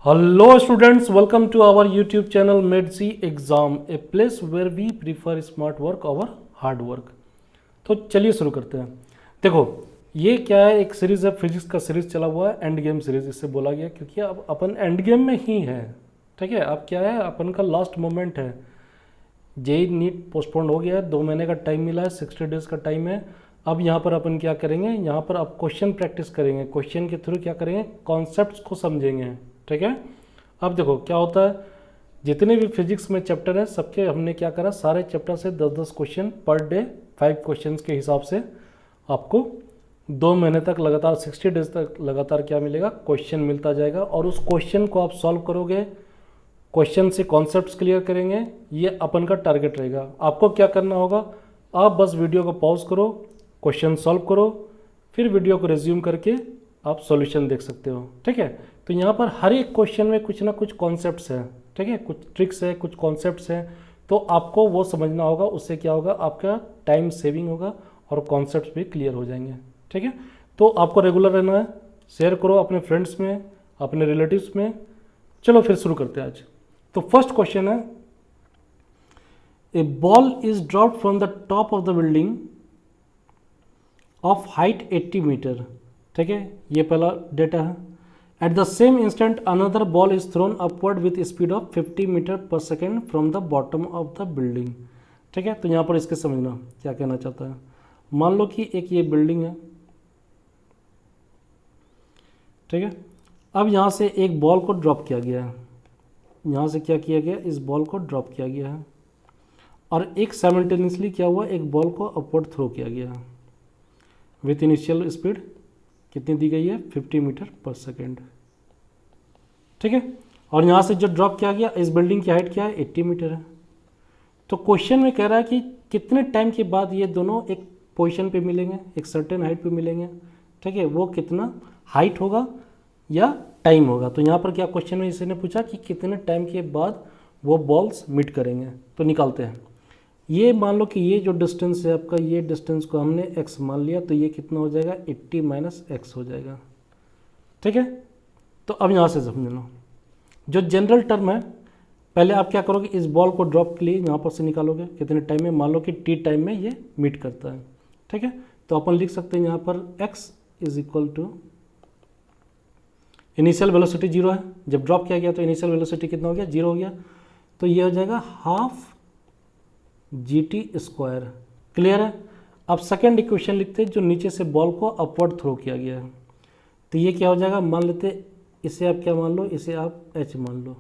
Hello students, welcome to our YouTube channel MedC Exam, a place where we prefer smart work over hard work। तो चलिए शुरू करते हैं। देखो ये क्या है, एक सीरीज़ है, फिजिक्स का सीरीज़ चला हुआ है, एंड गेम सीरीज़ इससे बोला गया क्योंकि अब अपन एंड गेम में ही है। ठीक है, अब क्या है, अपन का लास्ट मोमेंट है। जेई नीट पोस्टपोन हो गया है, 2 महीने का टाइम मिला है, 60 डेज़ का टाइम है। अब यहाँ पर अपन क्या करेंगे, यहाँ पर अब क्वेश्चन प्रैक्टिस करेंगे, क्वेश्चन के थ्रू क्या करेंगे, कॉन्सेप्ट्स को समझेंगे। ठीक है, अब देखो क्या होता है, जितने भी फिजिक्स में चैप्टर है सबके हमने क्या करा, सारे चैप्टर से 10-10 क्वेश्चन पर डे, 5 क्वेश्चंस के हिसाब से आपको 2 महीने तक लगातार 60 डेज तक लगातार क्या मिलेगा, क्वेश्चन मिलता जाएगा। और उस क्वेश्चन को आप सॉल्व करोगे, क्वेश्चन से कॉन्सेप्ट्स क्लियर करेंगे, ये अपन का टारगेट रहेगा। आपको क्या करना होगा, आप बस वीडियो को पॉज करो, क्वेश्चन सॉल्व करो, फिर वीडियो को रिज्यूम करके आप सॉल्यूशन देख सकते हो। ठीक है, तो यहाँ पर हर एक क्वेश्चन में कुछ ना कुछ कॉन्सेप्ट्स हैं। ठीक है, कुछ ट्रिक्स है, कुछ कॉन्सेप्ट्स हैं, तो आपको वो समझना होगा। उससे क्या होगा, आपका टाइम सेविंग होगा और कॉन्सेप्ट्स भी क्लियर हो जाएंगे। ठीक है, तो आपको रेगुलर रहना है, शेयर करो अपने फ्रेंड्स में, अपने रिलेटिव्स में। चलो फिर शुरू करते हैं आज। तो फर्स्ट क्वेश्चन है, a ball is dropped from the top of the building of height 80 meter. ठीक है, ये पहला डेटा है। At the same instant another ball is thrown upward with speed of 50 meter per second from the bottom of the building. ठीक है, तो यहाँ पर इसके समझना क्या कहना चाहता है। मान लो कि एक ये बिल्डिंग है। ठीक है, अब यहाँ से एक बॉल को ड्रॉप किया गया है, यहाँ से क्या किया गया, इस बॉल को ड्रॉप किया गया है, और एक साइमल्टेनियसली क्या हुआ, एक बॉल को अपवर्ड थ्रो किया गया है विथ इनिशियल स्पीड कितनी दी गई है, 50 मीटर पर सेकेंड। ठीक है, और यहाँ से जो ड्रॉप किया गया, इस बिल्डिंग की हाइट क्या है, 80 मीटर है। तो क्वेश्चन में कह रहा है कि कितने टाइम के बाद ये दोनों एक पोजीशन पे मिलेंगे, एक सर्टेन हाइट पे मिलेंगे। ठीक है, वो कितना हाइट होगा या टाइम होगा। तो यहाँ पर क्या क्वेश्चन में इसने पूछा कि कितने टाइम के बाद वो बॉल्स मीट करेंगे। तो निकालते हैं। ये मान लो कि ये जो डिस्टेंस है आपका, ये डिस्टेंस को हमने x मान लिया, तो ये कितना हो जाएगा, 80 माइनस x हो जाएगा। ठीक है, तो अब यहाँ से समझ लो, जो जनरल टर्म है, पहले आप क्या करोगे, इस बॉल को ड्रॉप के लिए यहाँ पर से निकालोगे कितने टाइम में, मान लो कि t टाइम में ये मीट करता है। ठीक है, तो अपन लिख सकते हैं यहाँ पर x is equal to, initial velocity 0 है, जब ड्रॉप किया गया तो इनिशियल वेलोसिटी कितना हो गया, 0 हो गया, तो ये हो जाएगा हाफ GT स्क्वायर। क्लियर है। अब सेकेंड इक्वेशन लिखते हैं, जो नीचे से बॉल को अपवर्ड थ्रो किया गया है, तो ये क्या हो जाएगा, मान लेते इसे आप क्या मान लो, इसे आप h मान लो।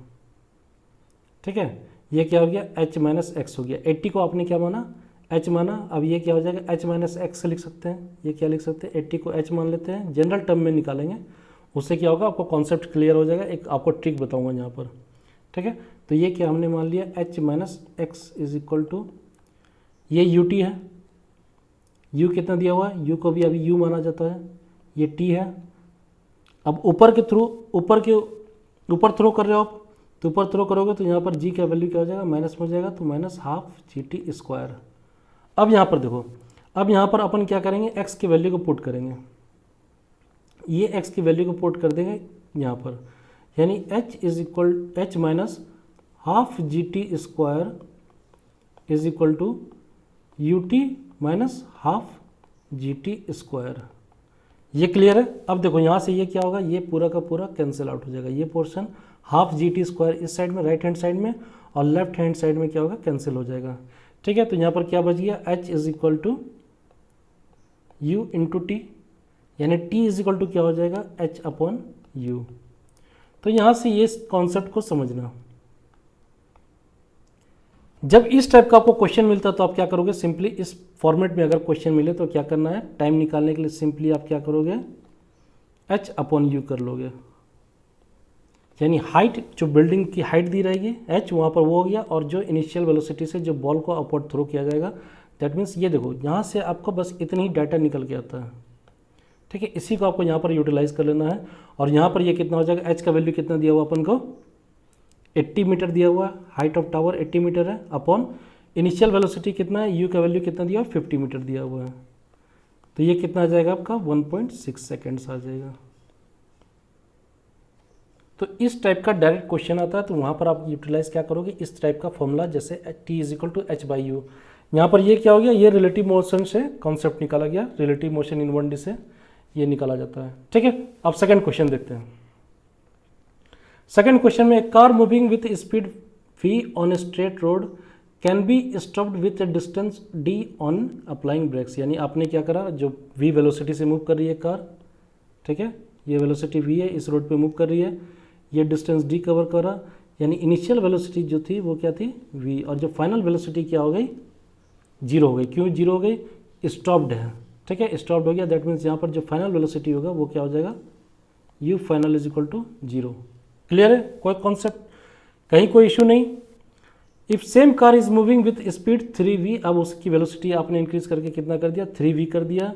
ठीक है, ये क्या हो गया, h माइनस एक्स हो गया। 80 को आपने क्या माना, h माना। अब ये क्या हो जाएगा, h माइनस एक्स लिख सकते हैं। ये क्या लिख सकते हैं, 80 को h मान लेते हैं, जनरल टर्म में निकालेंगे, उससे क्या होगा, आपको कॉन्सेप्ट क्लियर हो जाएगा। एक आपको ट्रिक बताऊंगा यहाँ पर। ठीक है, तो ये क्या हमने मान लिया, h minus x is equal to, ये ut है, u कितना दिया हुआ है, u को भी अभी u माना जाता है, ये t है। अब ऊपर के थ्रू, ऊपर थ्रो कर रहे हो आप, तो ऊपर थ्रो करोगे तो यहाँ पर g का वैल्यू क्या हो जाएगा, माइनस में हो जाएगा, तो माइनस हाफ GT स्क्वायर। अब यहाँ पर देखो, अब यहाँ पर अपन क्या करेंगे, x की वैल्यू को पुट करेंगे, ये x की वैल्यू को पुट कर देंगे यहाँ पर, यानी h is equal, h minus half GT square is equal to ut minus half GT square. ये क्लियर है। अब देखो यहाँ से ये क्या होगा, ये पूरा का पूरा कैंसिल आउट हो जाएगा, ये पोर्शन हाफ GT स्क्वायर इस साइड में, राइट हैंड साइड में, और लेफ्ट हैंड साइड में क्या होगा, कैंसिल हो जाएगा। ठीक है, तो यहाँ पर क्या बच गया, h is equal to u into T, यानी t इज इक्वल टू क्या हो जाएगा, h अपॉन u। तो यहाँ से ये कॉन्सेप्ट को समझना। जब इस टाइप का आपको क्वेश्चन मिलता है तो आप क्या करोगे, सिंपली इस फॉर्मेट में अगर क्वेश्चन मिले तो क्या करना है, टाइम निकालने के लिए सिंपली आप क्या करोगे, h अपॉन u कर लोगे, यानी हाइट, जो बिल्डिंग की हाइट दी रहेगी h, वहाँ पर वो हो गया, और जो इनिशियल वेलोसिटी से जो बॉल को अपवर्ड थ्रो किया जाएगा, दैट मीन्स ये देखो यहाँ से आपको बस इतनी ही डाटा निकल के आता है। ठीक है, इसी को आपको यहाँ पर यूटिलाइज कर लेना है। और यहाँ पर ये कितना हो जाएगा, h का वैल्यू कितना दिया हुआ अपन को, 80 मीटर दिया हुआ, हाइट ऑफ टावर 80 मीटर है, अपॉन इनिशियल वेलोसिटी कितना है, u का वैल्यू कितना दिया हुआ, 50 मीटर दिया हुआ है, तो ये कितना आ जाएगा आपका, 1.6 सेकेंड्स आ जाएगा। तो इस टाइप का डायरेक्ट क्वेश्चन आता है तो वहाँ पर आप यूटिलाइज क्या करोगे, इस टाइप का फॉर्मूला, जैसे t is equal to H by U. यहाँ पर ये क्या हो गया, ये रिलेटिव मोशन से कॉन्सेप्ट निकाला गया, रिलेटिव मोशन इन 1D से ये निकाला जाता है। ठीक है, अब सेकंड क्वेश्चन देखते हैं। सेकंड क्वेश्चन में, car moving with speed v on a straight road can be stopped with a distance d on applying brakes. यानी आपने क्या करा, जो v वेलोसिटी से मूव कर रही है कार, ठीक है, ये वेलोसिटी v है, इस रोड पे मूव कर रही है, ये डिस्टेंस d कवर करा, यानी इनिशियल वेलोसिटी जो थी वो क्या थी, v, और जो फाइनल वेलोसिटी क्या हो गई, जीरो हो गई। क्यों जीरो हो गई, स्टॉप्ड है। ठीक है, स्टॉप्ड हो गया, दैट मीन्स यहाँ पर जो फाइनल वेलोसिटी होगा वो क्या हो जाएगा, u final is equal to zero. Clear है, कोई कॉन्सेप्ट, कहीं कोई इशू नहीं। If same car is moving with speed 3v, अब उसकी वेलोसिटी आपने इंक्रीज करके कितना कर दिया, 3v कर दिया,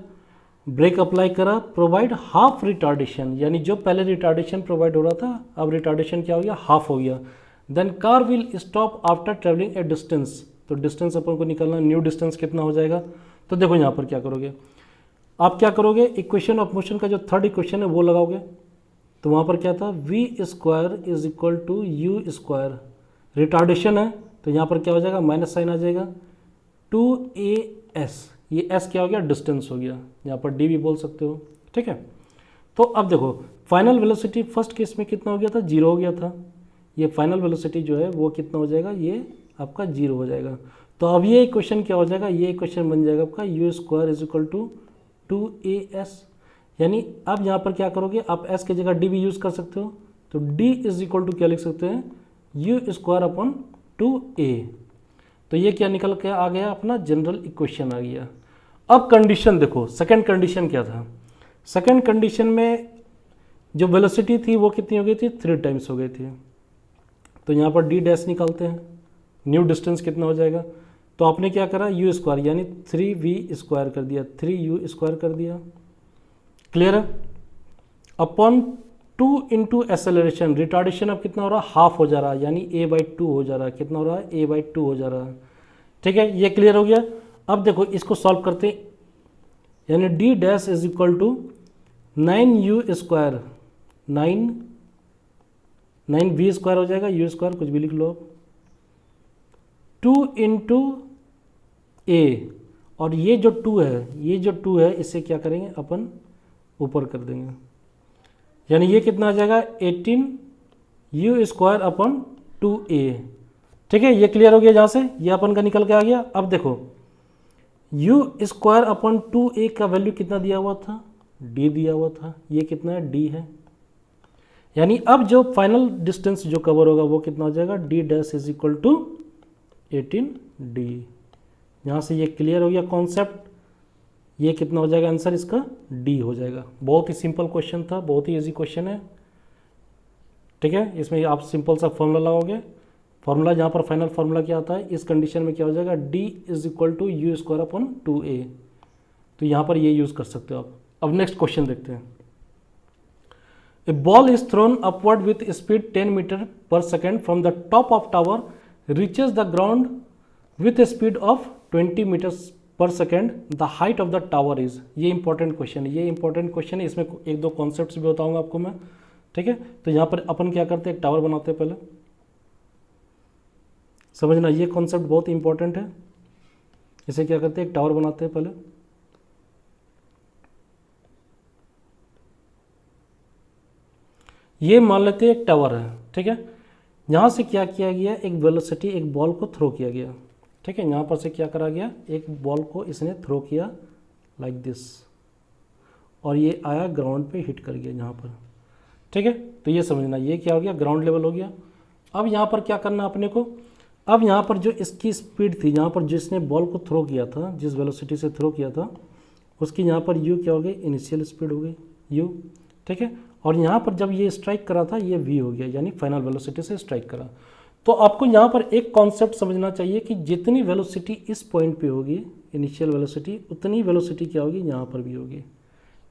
ब्रेक अप्लाई करा, प्रोवाइड हाफ रिटार्डेशन, यानी जो पहले रिटार्डेशन प्रोवाइड हो रहा था अब रिटार्डेशन क्या हो गया, हाफ हो गया। Then car will stop after travelling a distance, तो डिस्टेंस अपन को निकालना, न्यू डिस्टेंस कितना हो जाएगा। तो देखो यहाँ पर क्या करोगे, आप क्या करोगे, इक्वेशन ऑफ मोशन का जो थर्ड इक्वेशन है वो लगाओगे। तो वहाँ पर क्या था, v square is equal to U square, retardation है तो यहाँ पर क्या हो जाएगा, माइनस साइन आ जाएगा, 2as, ये s क्या हो गया, डिस्टेंस हो गया, यहाँ पर d भी बोल सकते हो। ठीक है, तो अब देखो फाइनल वेलोसिटी फर्स्ट केस में कितना हो गया था, जीरो हो गया था, ये फाइनल वेलोसिटी जो है वो कितना हो जाएगा, ये आपका जीरो हो जाएगा। तो अब ये इक्वेशन क्या हो जाएगा, ये इक्वेशन बन जाएगा आपका u square is equal to 2as, यानी अब यहाँ पर क्या करोगे, आप s की जगह d भी यूज़ कर सकते हो, तो d इज इक्वल टू क्या लिख सकते हैं, u स्क्वायर अपॉन 2a। तो ये क्या निकल के आ गया, अपना जनरल इक्वेशन आ गया। अब कंडीशन देखो, सेकंड कंडीशन क्या था, सेकंड कंडीशन में जो वेलोसिटी थी वो कितनी हो गई थी, 3 टाइम्स हो गई थी। तो यहाँ पर d डैश निकालते हैं, न्यू डिस्टेंस कितना हो जाएगा, तो आपने क्या करा, u स्क्वायर यानी 3v स्क्वायर कर दिया, 3u स्क्वायर कर दिया। क्लियर है, अपॉन 2 इंटू एसेलरेशन, रिटार्डेशन अब कितना हो रहा है, हाफ हो जा रहा है, यानी a/2 हो जा रहा है, कितना हो रहा है, a/2 हो जा रहा है। ठीक है, ये क्लियर हो गया। अब देखो इसको सॉल्व करते हैं, यानी d dash is equal to 9u square, 9v square हो जाएगा, u स्क्वायर कुछ भी लिख लो, 2 इंटू a, और ये जो 2 है, ये जो 2 है इसे क्या करेंगे अपन ऊपर कर देंगे, यानी ये कितना आ जाएगा, 18u स्क्वायर अपॉन 2a। ठीक है, ये क्लियर हो गया, जहाँ से ये अपन का निकल के आ गया। अब देखो u स्क्वायर अपॉन 2a का वैल्यू कितना दिया हुआ था, d दिया हुआ था, ये कितना है, d है, यानी अब जो फाइनल डिस्टेंस जो कवर होगा वो कितना हो जाएगा, d dash is equal to 18d। यहाँ से ये क्लियर हो गया कॉन्सेप्ट, ये कितना हो जाएगा आंसर इसका, d हो जाएगा। बहुत ही सिंपल क्वेश्चन था, बहुत ही इजी क्वेश्चन है। ठीक है, इसमें आप सिंपल सा फॉर्मूला लगाओगे, फॉर्मूला यहाँ पर फाइनल फॉर्मूला क्या आता है, इस कंडीशन में क्या हो जाएगा, d is equal to U square upon 2a, तो यहाँ पर ये यूज़ कर सकते हो आप। अब नेक्स्ट क्वेश्चन देखते हैं। A ball is thrown upward with speed 10 meter per second from the top of tower, reaches the ground with a speed of 20 meters per second, the height of the tower is. ये important question है, ये important question है, इसमें एक दो concepts भी बताऊंगा आपको मैं। ठीक है, तो यहाँ पर अपन क्या करते हैं, एक टावर बनाते हैं, पहले समझना, ये कॉन्सेप्ट बहुत इंपॉर्टेंट है। इसे क्या करते हैं, एक टावर बनाते हैं पहले, ये मान लेते हैं एक टावर है। ठीक है, यहाँ से क्या किया गया, एक वेलोसिटी, एक बॉल को थ्रो किया गया। ठीक है, यहाँ पर से क्या करा गया, एक बॉल को इसने थ्रो किया लाइक दिस, और ये आया ग्राउंड पे हिट कर गया यहाँ पर। ठीक है, तो ये समझना, ये क्या हो गया, ग्राउंड लेवल हो गया। अब यहाँ पर क्या करना अपने को, अब यहाँ पर जो इसकी स्पीड थी, यहाँ पर जिसने बॉल को थ्रो किया था, जिस वेलोसिटी से थ्रो किया था, उसकी यहाँ पर u क्या हो गई, इनिशियल स्पीड हो गई u। ठीक है, और यहाँ पर जब ये स्ट्राइक करा था ये v हो गया, यानी फाइनल वेलोसिटी से स्ट्राइक करा। तो आपको यहाँ पर एक कॉन्सेप्ट समझना चाहिए कि जितनी वेलोसिटी इस पॉइंट पे होगी, इनिशियल वेलोसिटी, उतनी वेलोसिटी क्या होगी यहाँ पर भी होगी।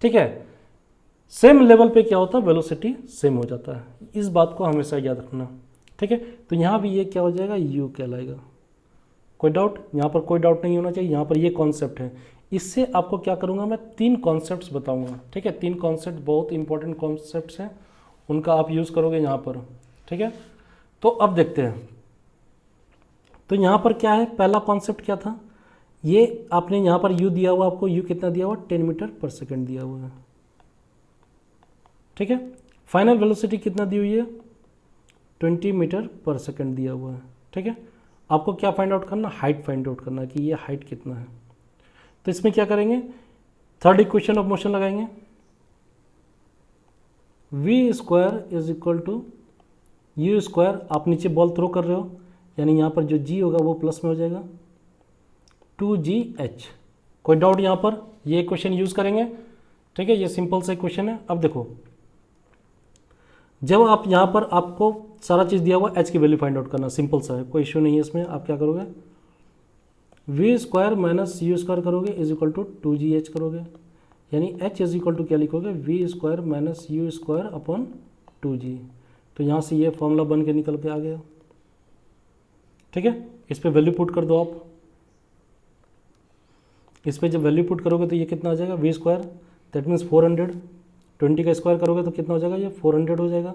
ठीक है, सेम लेवल पे क्या होता है, वेलोसिटी सेम हो जाता है, इस बात को हमेशा याद रखना। ठीक है, तो यहाँ भी ये क्या हो जाएगा, u कहलाएगा। कोई डाउट, यहाँ पर कोई डाउट नहीं होना चाहिए, यहाँ पर ये कॉन्सेप्ट है। इससे आपको क्या करूँगा मैं, 3 कॉन्सेप्ट्स बताऊँगा। ठीक है, 3 कॉन्सेप्ट बहुत इंपॉर्टेंट कॉन्सेप्ट्स हैं, उनका आप यूज़ करोगे यहाँ पर, ठीक है। तो अब देखते हैं, तो यहाँ पर क्या है, पहला कॉन्सेप्ट क्या था, ये आपने यहाँ पर u दिया हुआ, आपको u कितना दिया हुआ, 10 मीटर पर सेकंड दिया हुआ है, ठीक है। फाइनल वेलोसिटी कितना दी हुई है, 20 मीटर पर सेकंड दिया हुआ है, ठीक है। आपको क्या फाइंड आउट करना, हाइट फाइंड आउट करना कि ये हाइट कितना है। तो इसमें क्या करेंगे, थर्ड इक्वेशन ऑफ मोशन लगाएंगे, v square is equal to u square, आप नीचे बॉल थ्रो कर रहे हो, यानी यहाँ पर जो g होगा वो प्लस में हो जाएगा 2gh। कोई डाउट यहाँ पर, ये इक्वेशन यूज करेंगे, ठीक है, ये सिंपल सा इक्वेशन है। अब देखो, जब आप यहाँ पर आपको सारा चीज़ दिया हुआ, h की वैल्यू फाइंड आउट करना, सिंपल सा है, कोई इश्यू नहीं है इसमें। आप क्या करोगे, v square minus you square करोगे इज इक्वल टू 2gh करोगे, यानी h इज इक्वल टू क्या लिखोगे, v square minus you square upon 2g। तो यहाँ से ये फॉर्मूला बन के निकल के आ गया, ठीक है। इस पर वैल्यू पुट कर दो आप, इस पर जब वैल्यू पुट करोगे तो ये कितना आ जाएगा, वी स्क्वायर दैट मीन्स 400, 20 का स्क्वायर करोगे तो कितना हो जाएगा, ये 400 हो जाएगा,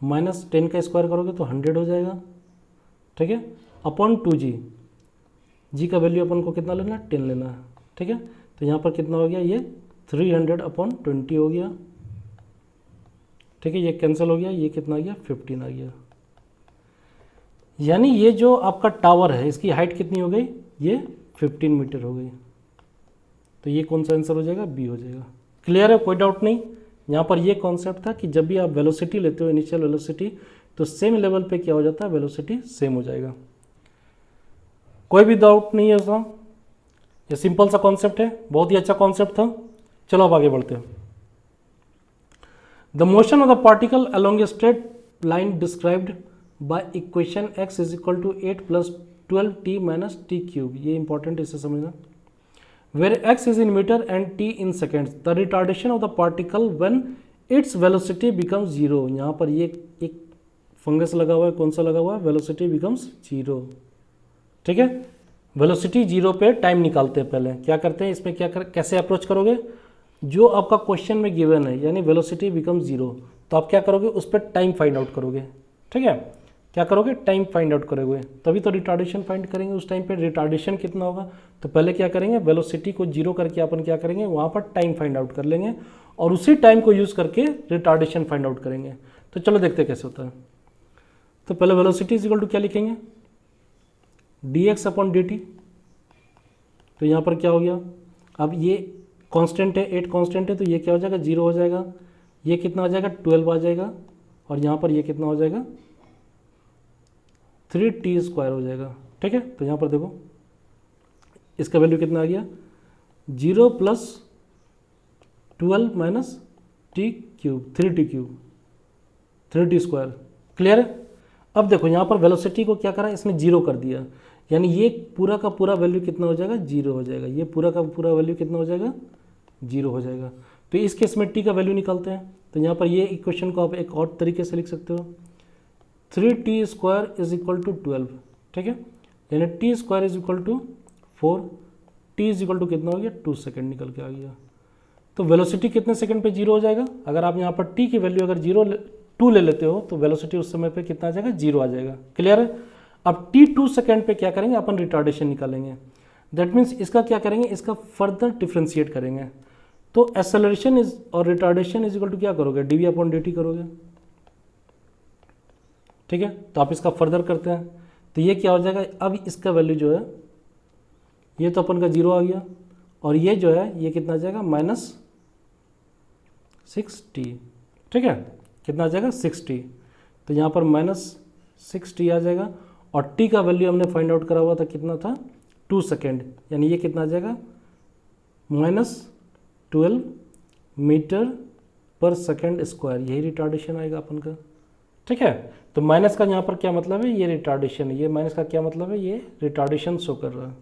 माइनस 10 का स्क्वायर करोगे तो 100 हो जाएगा, ठीक है, अपॉन 2g। जी का वैल्यू अपन को कितना लेना है, 10 लेना है, ठीक है। तो यहाँ पर कितना हो गया, ये 300 अपॉन 20 हो गया, ठीक है, ये कैंसिल हो गया, ये कितना आ गया, 15 आ गया। यानी ये जो आपका टावर है इसकी हाइट कितनी हो गई, ये 15 मीटर हो गई। तो ये कौन सा आंसर हो जाएगा, बी हो जाएगा। क्लियर है, कोई डाउट नहीं। यहाँ पर ये कॉन्सेप्ट था कि जब भी आप वेलोसिटी लेते हो, इनिशियल वेलोसिटी, तो सेम लेवल पे क्या हो जाता है, वेलोसिटी सेम हो जाएगा। कोई भी डाउट नहीं है उसमें, ये सिंपल सा कॉन्सेप्ट है, बहुत ही अच्छा कॉन्सेप्ट था। चलो अब आगे बढ़ते हैं। The motion of the particle along a straight line described by equation x is equal to 8 plus 12t minus T cube. ये इंपॉर्टेंट, इसे समझना। Where x is in meter and t in seconds, the retardation of the particle when its velocity becomes 0। यहाँ पर ये एक fungus लगा हुआ है, कौन सा लगा हुआ है, वेलोसिटी बिकम्स 0, ठीक है। वेलोसिटी 0 पे टाइम निकालते हैं, पहले क्या करते हैं, इसमें कैसे अप्रोच करोगे, जो आपका क्वेश्चन में गिवन है, यानी वेलोसिटी बिकम्स 0, तो आप क्या करोगे, उस पर टाइम फाइंड आउट करोगे, ठीक है। क्या करोगे, टाइम फाइंड आउट करोगे, तभी तो रिटार्डेशन फाइंड करेंगे। उस टाइम पे रिटार्डेशन कितना होगा, तो पहले क्या करेंगे, वेलोसिटी को 0 करके अपन क्या करेंगे, वहाँ पर टाइम फाइंड आउट कर लेंगे और उसी टाइम को यूज़ करके रिटार्डेशन फाइंड आउट करेंगे। तो चलो देखते कैसे होता है। तो पहले वेलोसिटी इज इक्वल टू क्या लिखेंगे, dx अपॉन dt। तो यहाँ पर क्या हो गया, अब ये कांस्टेंट है, 8 कांस्टेंट है, तो ये क्या हो जाएगा, 0 हो जाएगा। ये कितना हो जाएगा, 12 आ जाएगा, और यहाँ पर ये कितना हो जाएगा, 3t स्क्वायर हो जाएगा, ठीक है। तो यहाँ पर देखो इसका वैल्यू कितना आ गया, 0 plus 12 minus T cube, 3t cube, 3t square. Clear है। अब देखो यहाँ पर वेलोसिटी को क्या करा, इसने 0 कर दिया, यानी ये पूरा का पूरा वैल्यू कितना हो जाएगा, 0 हो जाएगा। ये पूरा का पूरा वैल्यू कितना हो जाएगा, 0 हो जाएगा। तो इस केस में टी का वैल्यू निकालते हैं। तो यहाँ पर ये इक्वेशन को आप एक और तरीके से लिख सकते हो, 3t square is equal to 12, ठीक है, यानी t square is equal to 4, t is equal to कितना हो गया, 2 सेकेंड निकल के आ गया। तो वेलोसिटी कितने सेकंड पे 0 हो जाएगा, अगर आप यहाँ पर t की वैल्यू अगर 2 ले लेते हो तो वेलोसिटी उस समय पे कितना आ जाएगा, 0 आ जाएगा। क्लियर है। अब t 2 सेकेंड पे क्या करेंगे, अपन रिटार्डेशन निकालेंगे। दैट मीन्स इसका क्या करेंगे, इसका फर्दर डिफ्रेंशिएट करेंगे। तो एक्सेलरेशन इज और रिटार्डेशन इज इक्वल टू क्या करोगे, dv अपॉन dt करोगे, ठीक है। तो आप इसका फर्दर करते हैं, तो ये क्या हो जाएगा, अब इसका वैल्यू जो है, ये तो अपन का 0 आ गया, और ये जो है ये कितना आ जाएगा, -6t, ठीक है। कितना आ जाएगा, 6t। तो यहाँ पर -6t आ जाएगा, और t का वैल्यू हमने फाइंड आउट करा हुआ था, कितना था, 2 सेकेंड, यानी ये कितना आ जाएगा, -12 मीटर पर सेकेंड स्क्वायर। यही रिटार्डेशन आएगा अपन का, ठीक है। तो माइनस का यहाँ पर क्या मतलब है, ये रिटार्डेशन है। ये माइनस का क्या मतलब है, ये रिटार्डेशन शो कर रहा है।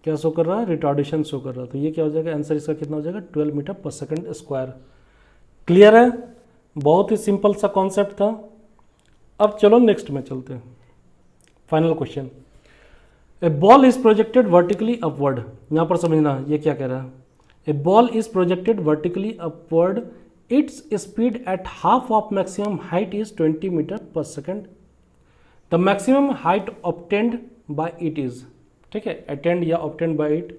क्या शो कर रहा है, रिटार्डेशन शो कर रहा है। तो ये क्या हो जाएगा, आंसर इसका कितना हो जाएगा, 12 मीटर पर सेकंड स्क्वायर। क्लियर है, बहुत ही सिंपल सा कॉन्सेप्ट था। अब चलो नेक्स्ट में चलते हैं, final question. A ball is projected vertically upward. यहाँ पर समझना ये क्या कह रहा है, a ball is projected vertically upward, its speed at half of maximum height is 20 meter per second, the maximum height obtained by it is, ठीक है, अटेंड या ऑब्टेन्ड बाय इट,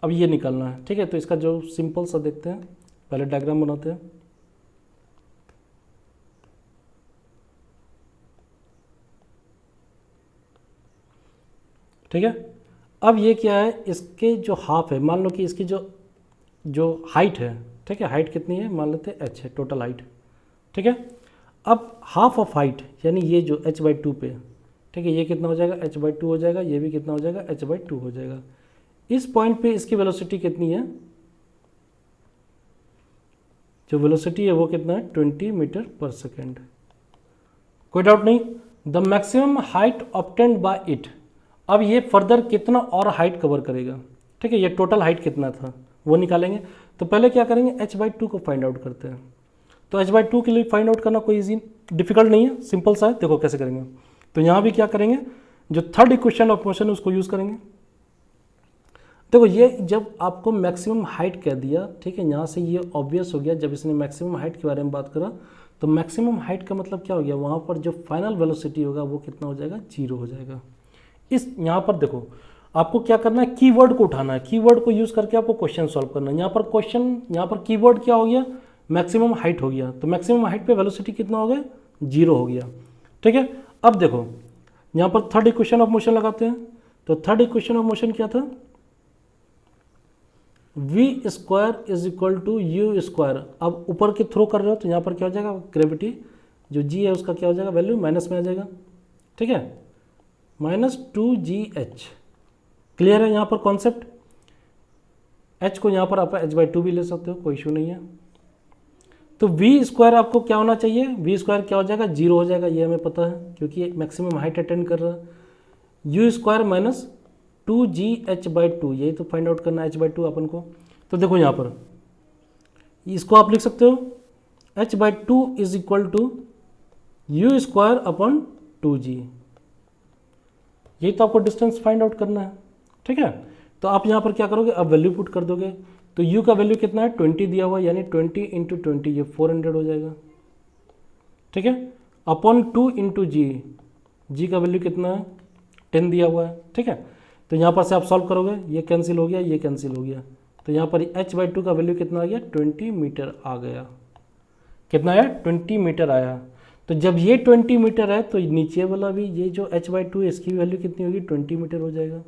अब ये निकालना है, ठीक है। तो इसका जो सिंपल सा देखते हैं, पहले डायग्राम बनाते हैं। ठीक है, अब ये क्या है, इसके जो हाफ है, मान लो कि इसकी जो हाइट है, ठीक है, हाइट कितनी है, मान लेते हैं h है टोटल हाइट, ठीक है। अब हाफ ऑफ हाइट यानी ये जो h/2 पे, ठीक है, ये कितना हो जाएगा, h/2 हो जाएगा, ये भी कितना हो जाएगा, h/2 हो जाएगा। इस पॉइंट पे इसकी वेलोसिटी कितनी है, जो वेलोसिटी है वो कितना है, 20 मीटर पर सेकेंड। कोई डाउट नहीं। The maximum height obtained by it, अब ये फर्दर कितना और हाइट कवर करेगा, ठीक है, ये टोटल हाइट कितना था वो निकालेंगे। तो पहले क्या करेंगे, h/2 को फाइंड आउट करते हैं। तो h/2 के लिए फाइंड आउट करना कोई इजी डिफिकल्ट नहीं है, सिंपल सा है। देखो कैसे करेंगे, तो यहाँ भी क्या करेंगे, जो थर्ड इक्वेशन ऑफ मोशन उसको यूज़ करेंगे। देखो ये जब आपको मैक्सिमम हाइट कह दिया, ठीक है, यहाँ से ये ऑब्वियस हो गया, जब इसने मैक्सिमम हाइट के बारे में बात करा तो मैक्सिमम हाइट का मतलब क्या हो गया, वहाँ पर जो फाइनल वेलोसिटी होगा वो कितना हो जाएगा, 0 हो जाएगा। इस यहाँ पर देखो आपको क्या करना है, कीवर्ड को उठाना है, कीवर्ड को यूज़ करके आपको क्वेश्चन सॉल्व करना है। यहाँ पर क्वेश्चन, यहाँ पर कीवर्ड क्या हो गया, मैक्सिमम हाइट हो गया, तो मैक्सिमम हाइट पे वेलोसिटी कितना हो गया, 0 हो गया, ठीक है। अब देखो यहाँ पर थर्ड इक्वेशन ऑफ मोशन लगाते हैं। तो थर्ड इक्वेशन ऑफ मोशन क्या था, v square is equal to U square. अब ऊपर के थ्रो कर रहे हो तो यहाँ पर क्या हो जाएगा, ग्रेविटी जो g है उसका क्या हो जाएगा, वैल्यू माइनस में आ जाएगा, ठीक है, -2gh। क्लियर है यहाँ पर कॉन्सेप्ट। h को यहाँ पर आप h/2 भी ले सकते हो, कोई इशू नहीं है। तो v स्क्वायर आपको क्या होना चाहिए, v स्क्वायर क्या हो जाएगा, 0 हो जाएगा, ये हमें पता है क्योंकि मैक्सिमम हाइट अटेंड कर रहा है। u स्क्वायर माइनस 2gh/2, यही तो फाइंड आउट करना है h/2 अपन को। तो देखो यहाँ पर इसको आप लिख सकते हो h/2 is equal to U square upon 2g, यही तो आपको डिस्टेंस फाइंड आउट करना है, ठीक है। तो आप यहाँ पर क्या करोगे, अब वैल्यू पुट कर दोगे। तो u का वैल्यू कितना है, 20 दिया हुआ है, यानी 20 × 20 ये 400 हो जाएगा, ठीक है, अपॉन 2 × g का वैल्यू कितना है, 10 दिया हुआ है, ठीक है। तो यहाँ पर से आप सॉल्व करोगे, ये कैंसिल हो गया, ये कैंसिल हो गया, तो यहाँ पर h/2 का वैल्यू कितना आ गया, 20 मीटर आ गया। कितना आया, 20 मीटर आया। तो जब ये 20 मीटर है तो नीचे वाला भी ये जो h/2 है इसकी वैल्यू कितनी होगी, 20 मीटर हो जाएगा।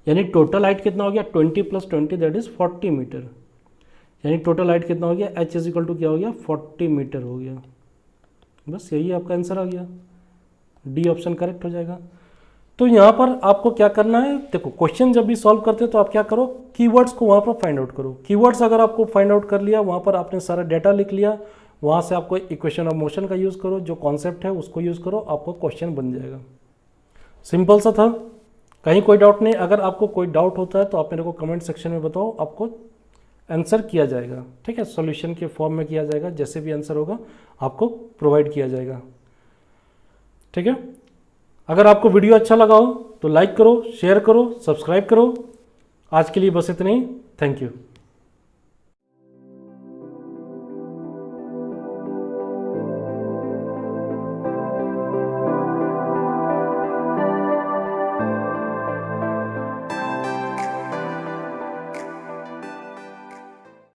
यानी टोटल हाइट कितना हो गया, 20 + 20 दैट इज 40 मीटर। यानी टोटल हाइट कितना हो गया, h = क्या हो गया, 40 मीटर हो गया। बस यही आपका आंसर आ गया, डी ऑप्शन करेक्ट हो जाएगा। तो यहाँ पर आपको क्या करना है, देखो क्वेश्चन जब भी सॉल्व करते हो तो आप क्या करो, कीवर्ड्स को वहाँ पर फाइंड आउट करो। कीवर्ड्स अगर आपको फाइंड आउट कर लिया, वहाँ पर आपने सारा डाटा लिख लिया, वहाँ से आपको इक्वेशन ऑफ मोशन का यूज़ करो, जो कॉन्सेप्ट है उसको यूज़ करो, आपको क्वेश्चन बन जाएगा। सिंपल सा था, कहीं कोई डाउट नहीं। अगर आपको कोई डाउट होता है तो आप मेरे को कमेंट सेक्शन में बताओ, आपको आंसर किया जाएगा, ठीक है, सॉल्यूशन के फॉर्म में किया जाएगा, जैसे भी आंसर होगा आपको प्रोवाइड किया जाएगा, ठीक है। अगर आपको वीडियो अच्छा लगा हो तो लाइक करो, शेयर करो, सब्सक्राइब करो। आज के लिए बस इतना ही, थैंक यू।